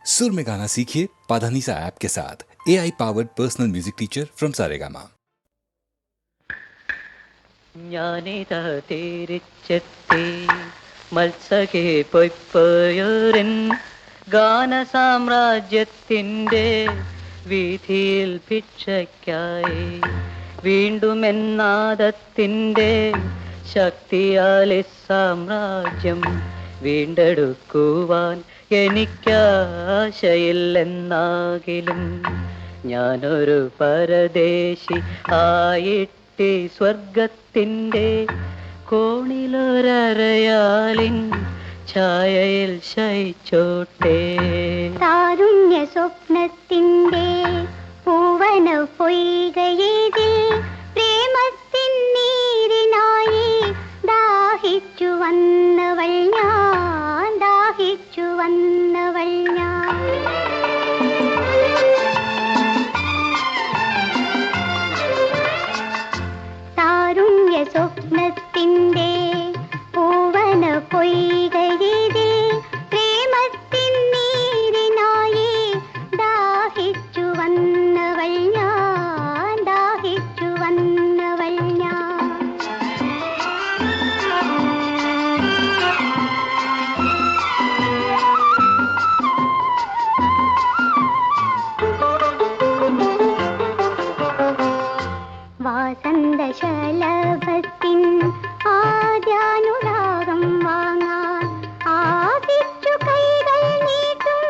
सुर में गाना सीखिए पाधानीसा ऐप के साथ। AI powered personal music teacher from Saregama. ഞാനിതാ തിരിച്ചെത്തി മത്സകെ പൊയ്പോയൊരൻ ഗാന സാമ്രാജ്യത്തിൻ്റെ വീഥിയിൽ ഭിക്ഷയ്ക്കായി വീണ്ടും എന്നാദത്തിൻ്റെ ശക്തിയാൽ സാമ്രാജ്യം വീണ്ടെടുക്കുവാൻ എനിക്കാശയില്ലെന്നാകിലും ഞാനൊരു പരദേശി ആയിട്ട് സ്വർഗത്തിൻ്റെ കോണിലൊരയാലിൻ ഛായയിൽ ശയിച്ചോട്ടെ. താരുണ്യ സ്വപ്നത്തിൻ്റെ പൂവന പൊയ്കയിതിൽ പ്രേമത്തിൻ നീരിനായി ദാഹിച്ചു വന്നവൾ ഞാൻ, ദാഹിച്ചു വന്നവൾ ഞാൻ. താരുണ്യ സ്വപ്നത്തിൻ്റെ പൂവന പൊയ്കയിതിൽ പ്രേമത്തിൻ നീരിനായി ദാഹിച്ചു വന്നവൾ ഞാൻ, ദാഹിച്ചു വന്നവൾ ഞാൻ. വാസന്തശലഭത്തിൻ ആദ്യാനുരാഗം വാങ്ങാൻ ആദിച്ചു കൈകൾ നീട്ടും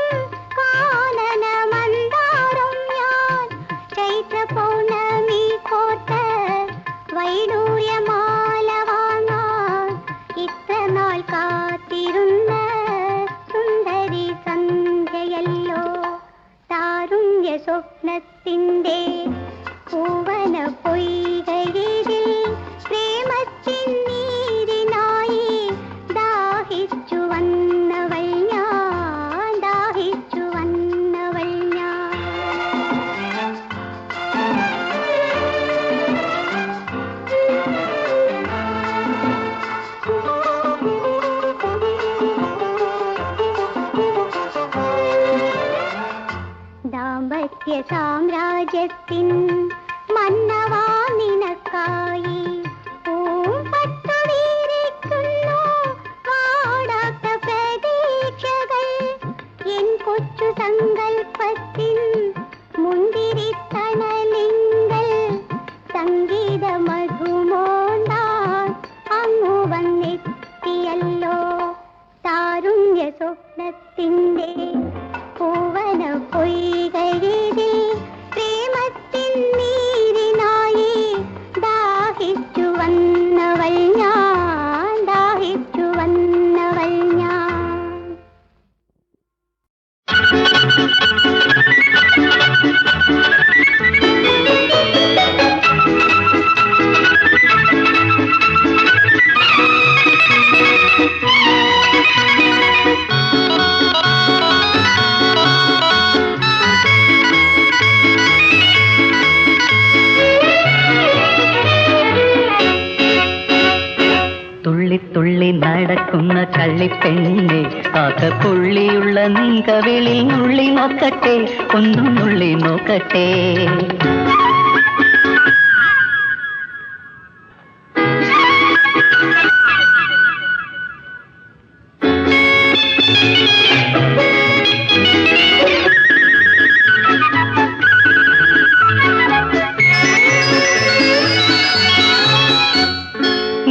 കാനന മന്ദാരം ഞാൻ. ചൈത്ര പൗർണമി കോട്ട വൈഡൂര്യമാല വാങ്ങാൻ ഇത്ര നാൾ കാത്തിരുന്ന സുന്ദരി സന്ധ്യയല്ലോ. താരുണ്യ സ്വപ്നത്തിൻ്റെ പൂവന പൊയ്കയിതിൽ പ്രേമത്തിൻ നീരിനായി ദാഹിച്ചു വന്നവൾ ഞാൻ, ദാഹിച്ചു വന്നവൾ ഞാൻ. ദാമ്പത്യ സാമ്രാജ്യത്തിൻ മന്നവാ നിനക്കായി പൂമ്പട്ടുവീരിക്കുന്നു വാടാത്ത പ്രതീക്ഷകൾ. എൻ കൊച്ചു സങ്കൽപ്പത്തിൻ മുന്തിരിത്തണലിങ്കൽ സംഗീത മധുമോന്താൻ അങ്ങു വന്നെത്തിയല്ലോ. താരുണ്യ സ്വപ്നത്തിൻ്റെ പൂവന പൊയ്കയിതിൽ പ്രേമത്തിൻ നീരിനായി ദാഹിച്ചു വന്നവൾ ഞാൻ, ദാഹിച്ചു വന്നവൾ ഞാൻ. തുള്ളി നടക്കുന്ന കള്ളിപ്പെണ്ണെ കാക്കപ്പുള്ളിയുള്ള നീങ്കവിളിൽ നുള്ളി നോക്കട്ടെ, ഒന്നും നുള്ളി നോക്കട്ടെ.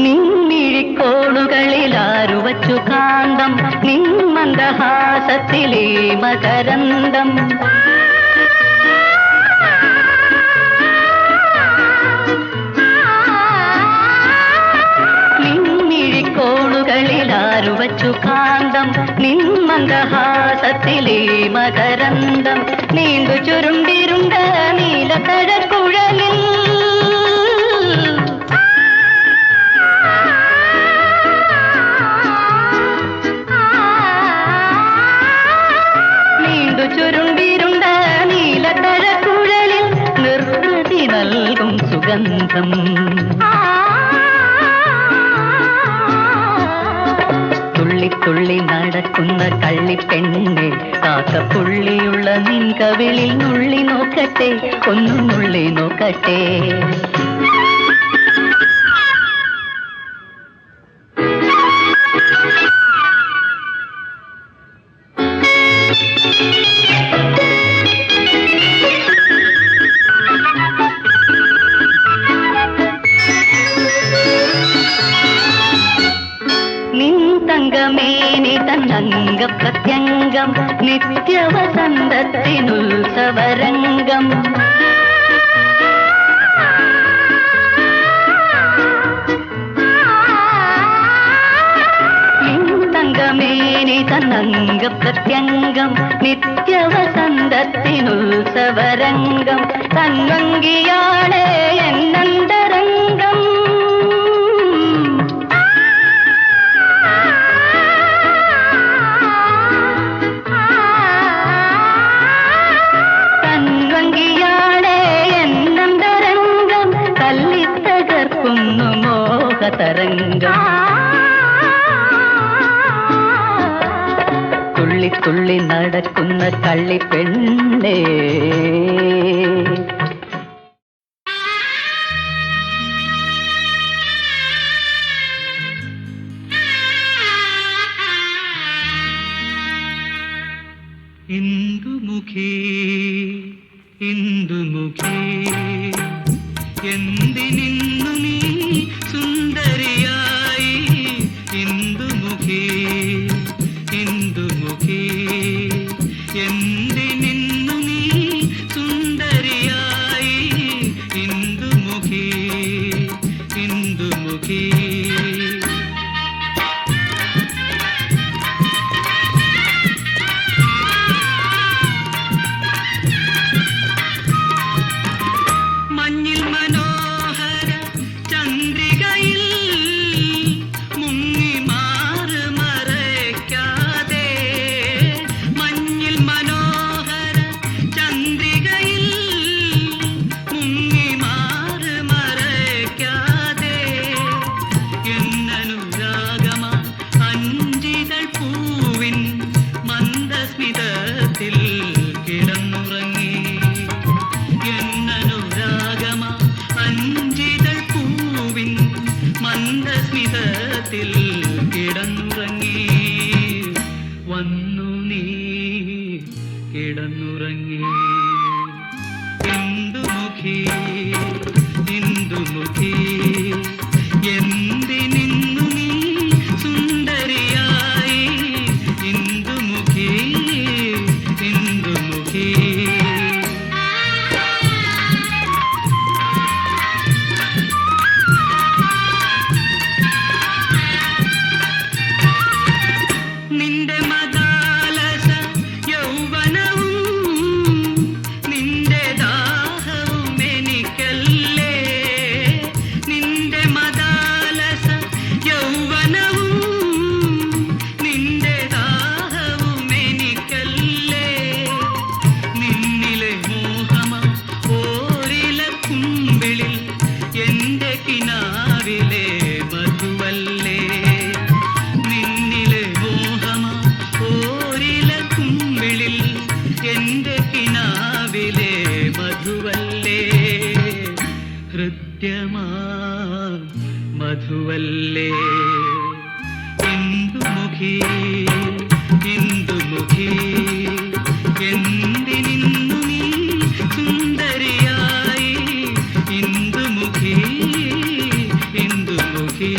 നിൻമിഴിക്കോണുകളിലാരുവച്ചു കാന്തം, നിൻ മന്ദഹാസത്തിലേ മകരന്തം. നിൻമിഴിക്കോണുകളിലാരുവച്ചു കാന്തം, നിൻ മന്ദഹാസത്തിലേ മകരന്തം. നീണ്ടു ചുരുണ്ടിരുണ്ട നീലത്തഴക്കുഴലിൽ ചുരുണ്ടിരുണ്ട നീലത്തഴക്കുഴലിൽ നിർവൃതി നൽകും സുഗന്ധം. തുള്ളി തുള്ളി നടക്കുന്ന കള്ളിപ്പെണ്ണെ കാക്ക പുള്ളിയുള്ള നിൻ കവിളിൽ നുള്ളി നോക്കട്ടെ, ഒന്നു നുള്ളി നോക്കട്ടെ. തങ്കമേനി തന്നംഗ പ്രത്യംഗം നിത്യവസന്തത്തിനുത്സവരംഗം. തങ്കമേനി തന്നംഗ പ്രത്യംഗം നിത്യവസന്തത്തിനുത്സവരംഗം. തൻവങ്കിയാണ് എന്നന്തരംഗം. തരംഗം തുള്ളി തുള്ളി നടക്കുന്ന കള്ളിപ്പെണ്ണേ. ഇന്ദുമുഖി ഇന്ദുമുഖി എന്തിനിന്നു നീ സുന്ദരിയായി. ഇന്ദുമുഖി ഇന്ദുമുഖി എന്തിനിന്നു നീ സുന്ദരിയായി. ഇന്ദുമുഖി ഇന്ദുമുഖി മഞ്ഞിൽ മനോഹര ചന്ദ്രികയിൽ മുങ്ങി മാറ് മറയ്ക്കാതെ. മഞ്ഞിൽ മനോഹര ചന്ദ്രികയിൽ മുങ്ങി മാറ് മറയ്ക്കാതെ. എന്നനുരാഗമാ അഞ്ചിതൾ പൂവിൻ മന്ദസ്മിതത്തിൽ കിടന്നുറങ്ങി. അഞ്ചിതൾ പൂവിൻ മന്ദസ്മിതത്തിൽ കിടന്നുറങ്ങി. വന്നു നീ കിടന്നുറങ്ങി. ഇന്ദുമുഖി ഇന്ദുമുഖി എന്തിനിന്നു നീ സുന്ദരിയായി. ഇന്ദുമുഖി ഇന്ദുമുഖി നിന്റെ മദാലസ യൗവനവും നിന്റെ ദാഹവും എനിക്കല്ലേ. നിന്റെ മദാലസ യൗവനവും നിന്റെ ദാഹവും എനിക്കല്ലേ. നിന്നിലെ മോഹമാ ഓരില കുമ്പിളിൽ എന്റെ കിനാവിലെ മധുവല്ലേ. ഓരിലക്കുമ്പിളിൽ എന്റെ കിനാവിലെ മധുവല്ലേ. ഹൃദ്യമാ മധുവല്ലേ. ഇന്ദുമുഖി ഇന്ദുമുഖി എന്തിനിന്നു നീ സുന്ദരിയായി. ഇന്ദുമുഖി ഇന്ദുമുഖി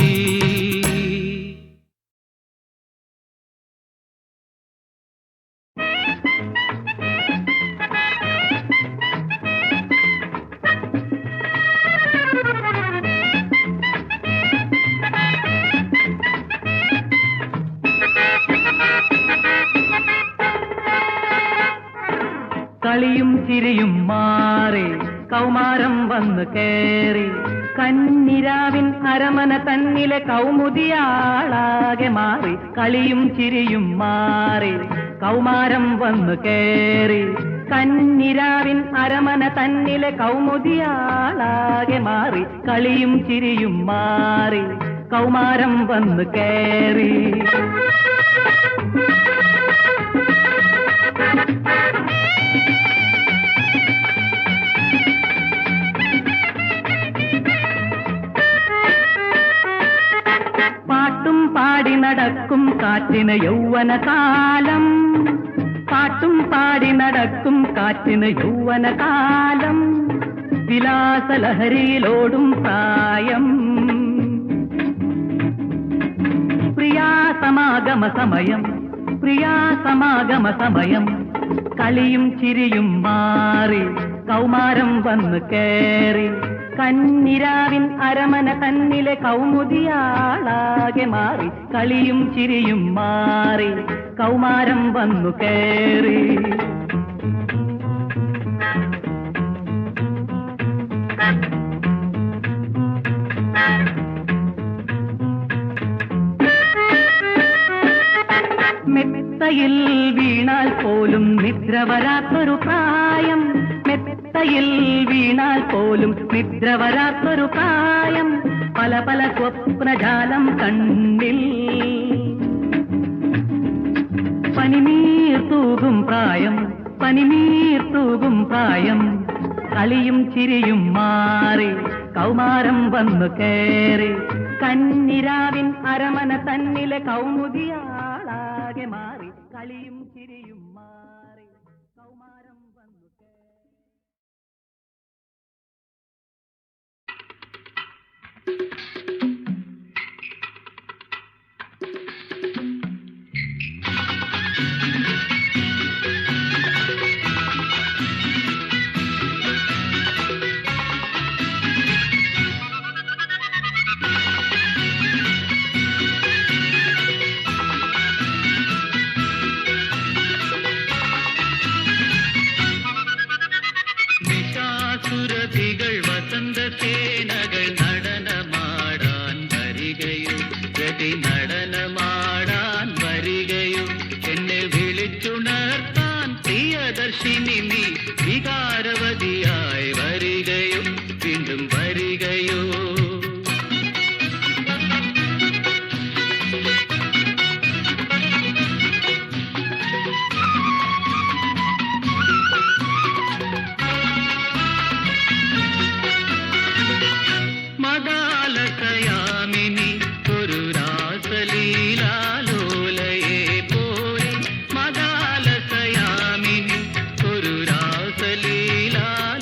കളിയും ചിരിയും മാറി കൗമാരം വന്നു കേറി. കന്നിരാവിൻ അരമന തന്നിലെ കൗമുദിയാളാകെ മാറി. കളിയും ചിരിയും മാറി കൗമാരം വന്നു കേറി. കന്നിരാവിൻ അരമന തന്നിലെ കൗമുദിയാളാകെ മാറി. കളിയും ചിരിയും മാറി കൗമാരം വന്നു കേറി. നടക്കും കാറ്റിന് യൗവനകാലം, പാട്ടും പാടി നടക്കും കാറ്റിന് യൗവനകാലം, വിലാസലഹരിയിലോടും പ്രായം. പ്രിയാസമാഗമ സമയം, പ്രിയാസമാഗമ സമയം, കളിയും ചിരിയും മാറി കൗമാരം വന്നു കേറി, കന്നിരാവിൻ അരമന തന്നിലെ കൗമുദിയാളാകെ മാറി, കളിയും ചിരിയും മാറി കൗമാരം വന്നു കേറി. മെത്തയിൽ വീണാൽ പോലും നിദ്ര വരാത്തൊരു പ്രായം, മെത്തയിൽ വീണാൽ പോലും നിദ്ര വരാത്തൊരു പ്രായം, പല പല സ്വപ്നജാലം കണ്ണിൽ, പനിനീർ തൂകും പ്രായം, പനിനീർ തൂകും പ്രായം, കളിയും ചിരിയും മാറി കൗമാരം വന്നു കേറി, കന്നിരാവിൻ അരമന തന്നിലെ കൗമുദിയാളാകെ മാറി, കളിയും ചിരിയും മാറി കൗമാരം വന്നു കേറി. സുരഭികൾ വസന്തസേനകൾ നടനമാടാൻ വരികയും രതി നടനമാടാൻ വരികയും എന്നെ വിളിച്ചുണർത്താൻ പ്രിയദർശിനി നീ വികാരവതിയായി വരികയും വീണ്ടും വരികയോ. മദാലസയാമിനി ഒരു രാസലീലാലോലയെ പോലെ, മദാലസയാമിനി ഒരു രാസലീലാലോലയെ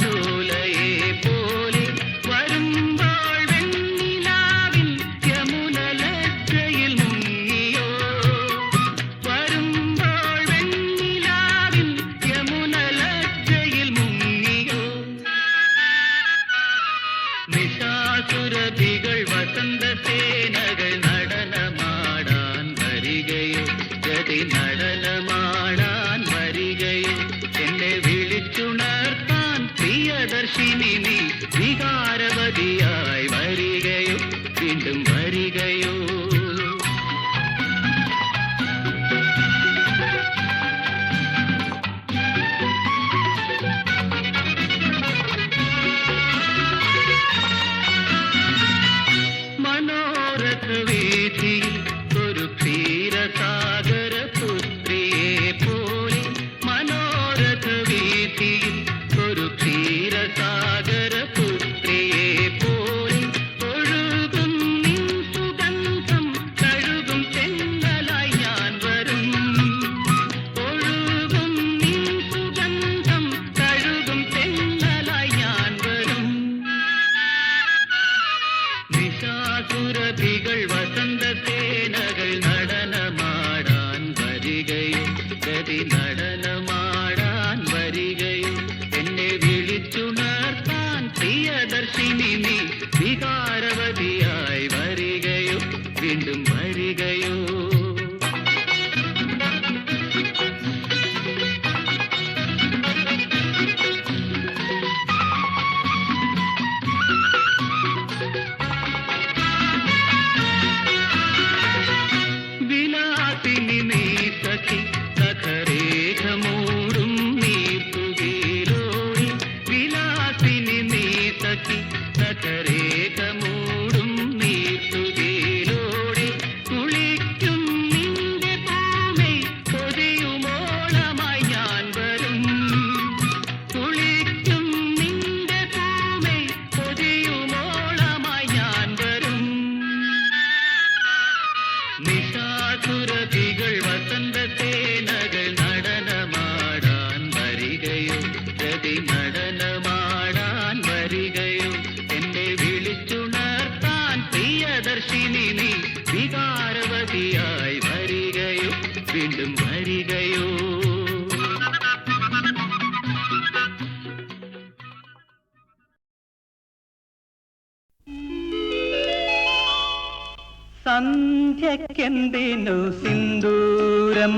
സന്ധ്യക്കെന്തിനു സിന്ദൂരം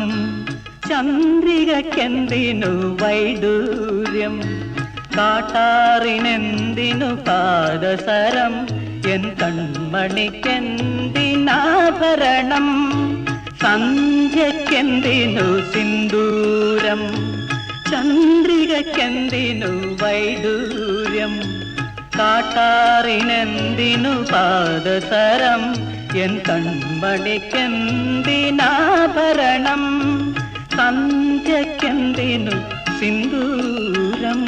ചന്ദ്രികക്കെന്തിനു വൈഡൂര്യം കാട്ടാറിനെന്തിനു പാദസരം എൻ കൺമണിക്കെന്തിനാഭരണം സന്ധ്യക്കെന്തിനു സിന്ദൂരം ചന്ദ്രികക്കെന്തിനു വൈഡൂര്യം കാട്ടാറിനെന്തിനു പാദസരം എൻ കൺമണിക്കെന്തിനാഭരണം സന്ധ്യക്കെന്തിനു സിന്ദൂരം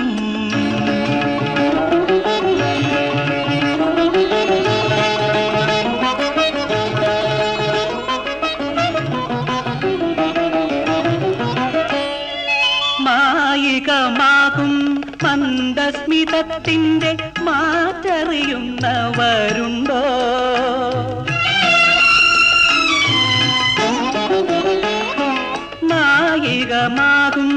മായികമാകും മന്ദസ്മിതത്തിൻ്റെ മാറ്ററിയുന്നവരുണ്ടോ മായികമാകും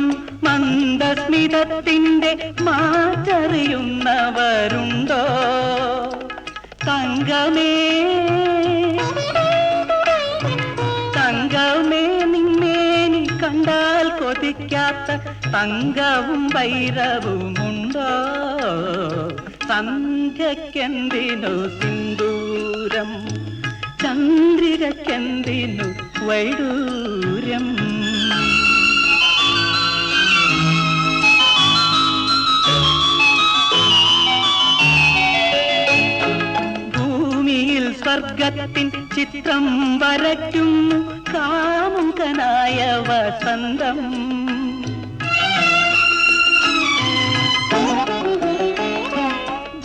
മന്ദസ്മിതത്തിൻ്റെ മാറ്ററിയുന്നവരുണ്ടോ തങ്കമേ തങ്കമേ നിന്നേനി കണ്ടാൽ കൊതിക്കാത്ത തങ്കവും വൈരവുമുണ്ടോ സന്ധ്യക്കെന്തിനു സിന്ദൂരം ചന്ദ്രികക്കെന്തിനു വൈഡൂര്യം ഭൂമിയിൽ സ്വർഗത്തിൻ ചിത്രം വരയ്ക്കുന്നു കാമുകനായ വസന്തം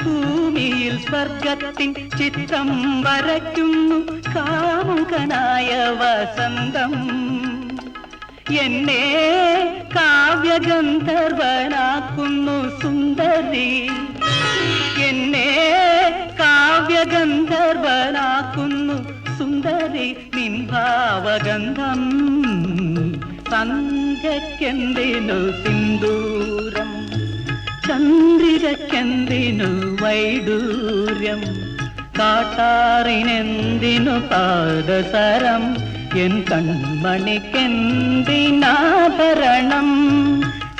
ഭൂമിയിൽ സ്വർഗത്തിൻ ചിത്രം വരയ്ക്കുന്നു കാമുകനായ വസന്തം എന്നെ കാവ്യഗന്ധർവനാക്കുന്നു സുന്ദരി എന്നെ കാവ്യഗന്ധർവനാക്കുന്നു സുന്ദരി നിൻ ഭാവഗന്ധം സന്ധ്യക്കെന്തിനു സിന്ദൂരം ചന്ദ്രികക്കെന്തിനു വൈഡൂര്യം കാട്ടാറിനെന്തിനു പാദസരം എൻ കൺമണിക്കെന്തിനാഭരണം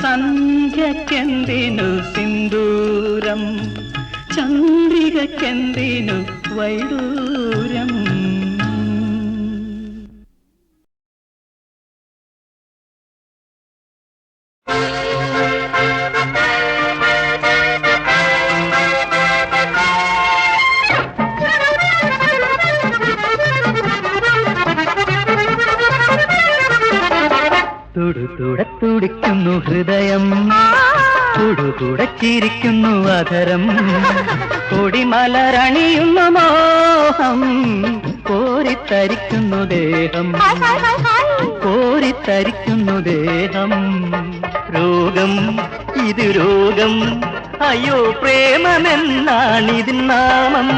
സന്ധ്യക്കെന്തിനു സിന്ദൂരം ചന്ദ്രികക്കെന്തിനു വൈഡൂര്യം തുടിക്കുന്നു ഹൃദയം തുടുതുടച്ചിരിക്കുന്നു അധരം കൊടിമലരണിയുന്ന മോഹം കോരിത്തരിക്കുന്നു ദേഹം കോരിത്തരിക്കുന്നു ദേഹം രോഗം ഇത് രോഗം അയ്യോ പ്രേമമെന്നാണിതിൻ നാമം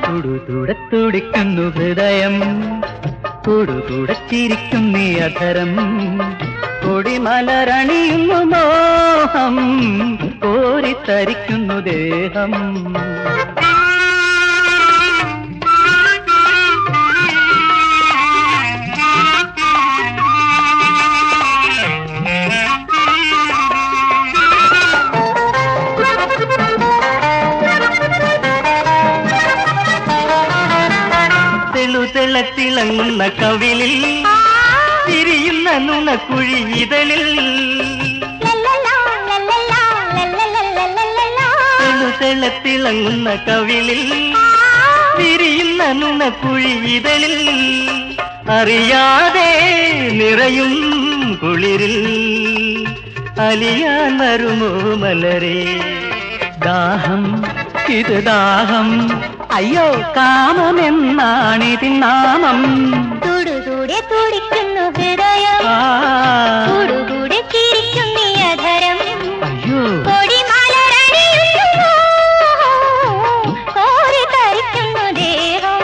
തുടുതുടത്തുടിക്കുന്നു ഹൃദയം തുടുതുടച്ചിരിക്കുന്നീ അധരം കൊടിമലരണിയുന്നു മോഹം കോരിത്തരിക്കുന്നു ദേഹം തെളുതെളത്തിളങ്ങുന്ന കവിളിൽ തിരിയുന്ന നുണക്കുഴി ഇതളിൽ തെളുതെളത്തിളങ്ങുന്ന കവിളിൽ തിരിയുന്ന നുണക്കുഴി ഇതളിൽ അറിയാതെ നിറയും കുളിരിൽ അലിയാൻ വരുമോ മലരേ ദാഹം ഇത് ദാഹം അയ്യോ കാമമെന്നാണിതിൻ നാമം തുടുതുടെ തുടിക്കുന്നു ഹൃദയം തുടുതുടെ ചിരിക്കുന്നു അധരം അയ്യോ കൊടിമലരണിയുന്നു കോരിത്തരിക്കുന്നു ദേഹം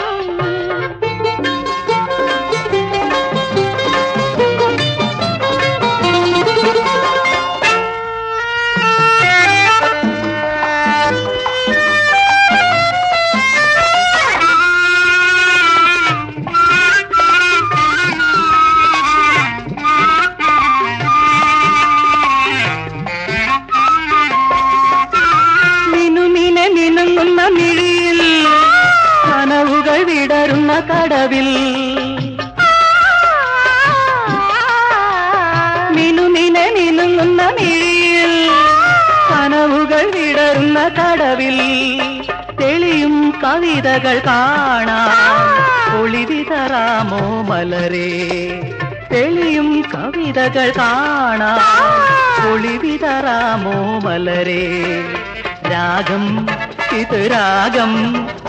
കടവിൽ മിനുമിനെ മിനുങ്ങുന്ന മിഴിയിൽ കനവുകൾ വിടരുന്ന കടവിൽ തെളിയും കവിതകൾ കാണാൻ ഒളിവിതറാമോ മലരേ തെളിയും കവിതകൾ കാണാൻ ഒളിവിതറാമോ മലരേ രാഗം ഇത് രാഗം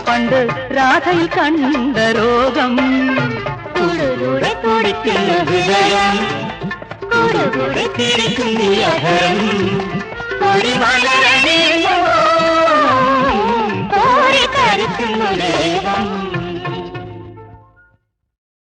പണ്ട് രാധയിൽ കണ്ട രോഗം കൂടുകൂടെ തുടിക്കുന്നു ഹൃദയം കൂടുകൂടെ ചിരിക്കുന്നു അധരം ഒരു മലരണി കോരി കരുത്തുന്നു ദേഹം